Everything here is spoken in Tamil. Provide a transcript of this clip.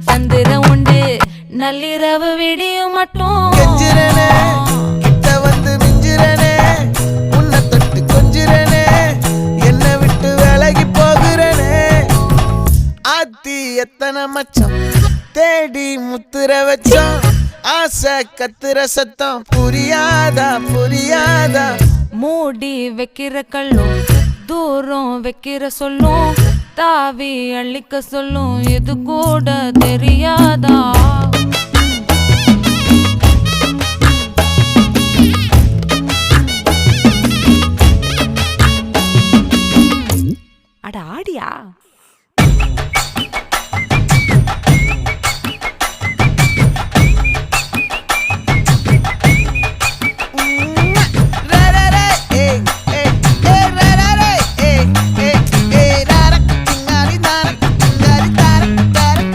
சந்திர உண்டு நள்ளிரவு விடியும் மட்டும் கிட்ட வந்து மிஞ்சிரனே உன்னை தொட்டு கொஞ்சிரனே என்ன விட்டு விலகி போகிறனே ஆத்தி எத்தனை மச்சம் தேடி முத்துற வச்சோம் ஆசை கத்துற சத்தம் புரியாதா புரியாதா மூடி வைக்கிற கல்லும் தூரம் வைக்கிற சொல்லும் தாவி அள்ளிக்க சொல்லும் இது கூட தெரியாதா